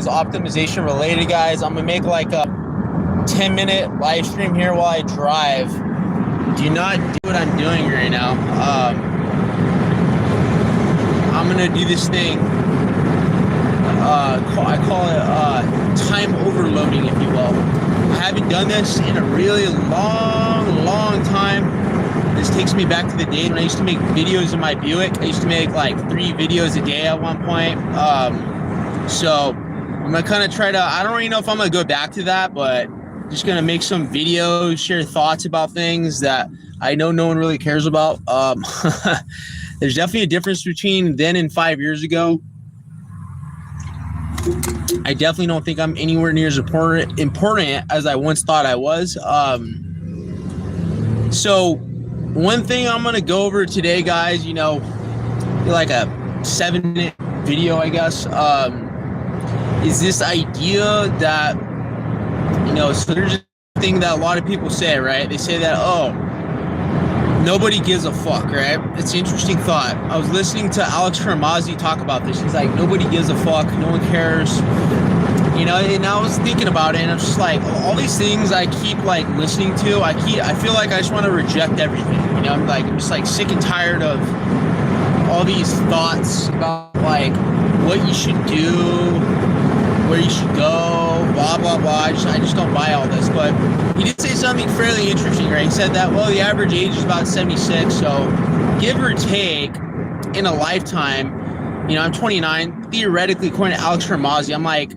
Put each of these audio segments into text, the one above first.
everything's optimization related, guys. I'm gonna make like a 10-minute live stream here while I drive. Do not do what I'm doing right now. I'm gonna do this thing. I call it time overloading, if you will. I haven't done this in a really long time. This takes me back to the day when I used to make videos in my Buick. I used to make like 3 videos a day at one point. So I'm gonna kind of try to, I don't really know if I'm gonna go back to that, but just gonna make some videos, share thoughts about things that I know no one really cares about. There's definitely a difference between then and 5 years ago. I definitely don't think I'm anywhere near as important as I once thought I was. So one thing I'm going to go over today, guys, you know, like a 7-minute video, I guess, is this idea that, you know, so there's a thing that a lot of people say, right? They say that, oh, nobody gives a fuck, right? It's an interesting thought. I was listening to Alex Hormozzi talk about this. He's like, nobody gives a fuck. No one cares. You know, and I was thinking about it, and I'm just like, all these things I keep like listening to, I feel like I just want to reject everything. You know, I'm just like sick and tired of all these thoughts about like what you should do, where you should go, blah, blah, blah. I just don't buy all this. But he did say something fairly interesting, right? He said that, well, the average age is about 76. So give or take in a lifetime, you know, I'm 29. Theoretically, according to Alex Hormozzi, I'm like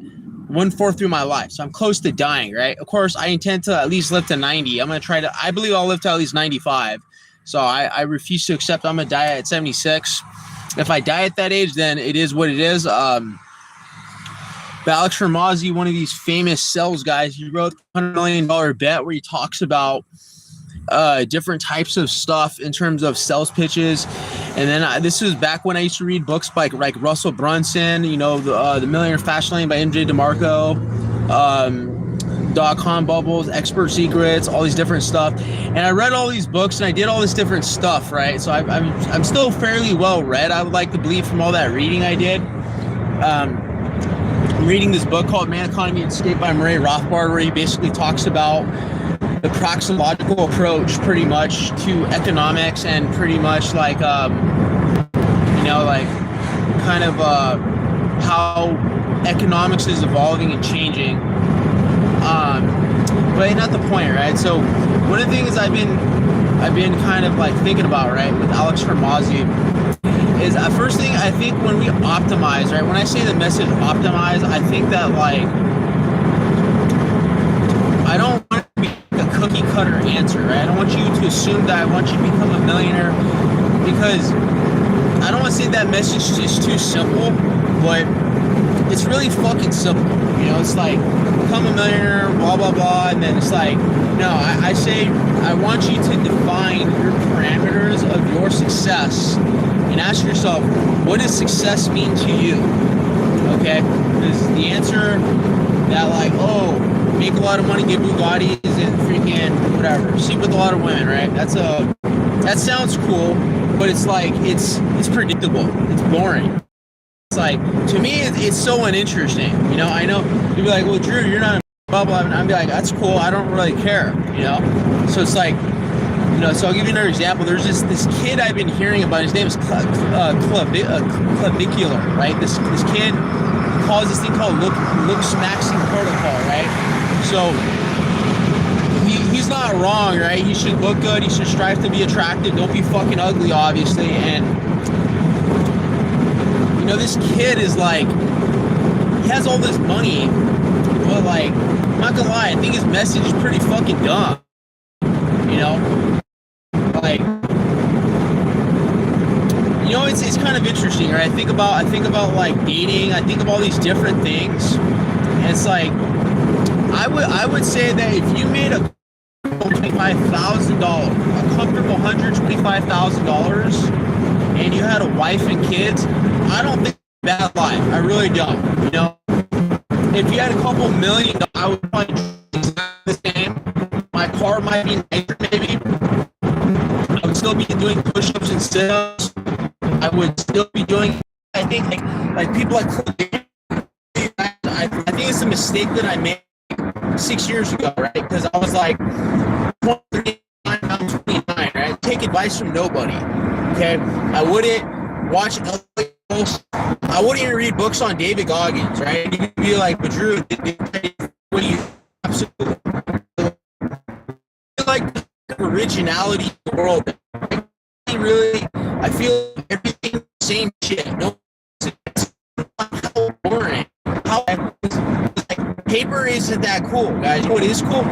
1/4 through my life. So I'm close to dying, right? Of course, I intend to at least live to 90. I'm going to try to, I believe I'll live to at least 95. So I refuse to accept I'm going to die at 76. If I die at that age, then it is what it is. But Alex Hormozzi, one of these famous sales guys, he wrote a $100 million bet where he talks about different types of stuff in terms of sales pitches. And then this was back when I used to read books by like Russell Brunson, you know, the Millionaire Fashion Lane by MJ DeMarco, .com bubbles, expert secrets, all these different stuff. And I read all these books and I did all this different stuff, right? So I'm still fairly well read, I would like to believe, from all that reading I did. I'm reading this book called Man, Economy, and State by Murray Rothbard, where he basically talks about the praxeological approach pretty much to economics and pretty much like, you know, like kind of how economics is evolving and changing. But not the point, right? So one of the things I've been kind of like thinking about, right, with Alex Hormozzi is first thing, I think when we optimize, right, when I say the message optimize, I think that like, I don't want to be a cookie cutter answer, right? I don't want you to assume that I want you to become a millionaire, because I don't want to say that message is too simple, but it's really fucking simple. You know, it's like, become a millionaire, blah, blah, blah. And then it's like, no, I say, I want you to define your parameters of your success and ask yourself, what does success mean to you? Okay? Because the answer that like, oh, make a lot of money, get Bugattis and freaking whatever, sleep with a lot of women, right? That sounds cool, but it's like, it's predictable. It's boring. It's like, to me, it's so uninteresting. You know, I know you'd be like, well, Drew, you're not a bubble. And I'd be like, that's cool. I don't really care, you know? So it's like, you know, so I'll give you another example. There's this kid I've been hearing about. His name is clavicular, right? This kid calls this thing called looks maxing protocol, right? So he's not wrong, right? He should look good. He should strive to be attractive. Don't be fucking ugly, obviously. And you know, this kid is like, he has all this money, but like, I'm not gonna lie, I think his message is pretty fucking dumb. You know, like, you know, it's kind of interesting, right? I think about like dating. I think of all these different things, and it's like, I would say that if you made a $25,000, a comfortable $125,000, and you had a wife and kids, I don't think bad life. I really don't. You know, if you had a couple million, I would probably the same. My car might be nicer, maybe. I would still be doing push-ups and sit-ups. I would still be doing. I think like people like I I think it's a mistake that I made 6 years ago, right? Because I was like 29, I'm 29, right? Take advice from nobody. Okay, I wouldn't watch books. I wouldn't even read books on David Goggins, right? You'd be like, but Drew, what do you absolutely like originality in the world? Really, I feel everything same shit. No, how boring. How like, paper isn't that cool, guys. You know what is cool?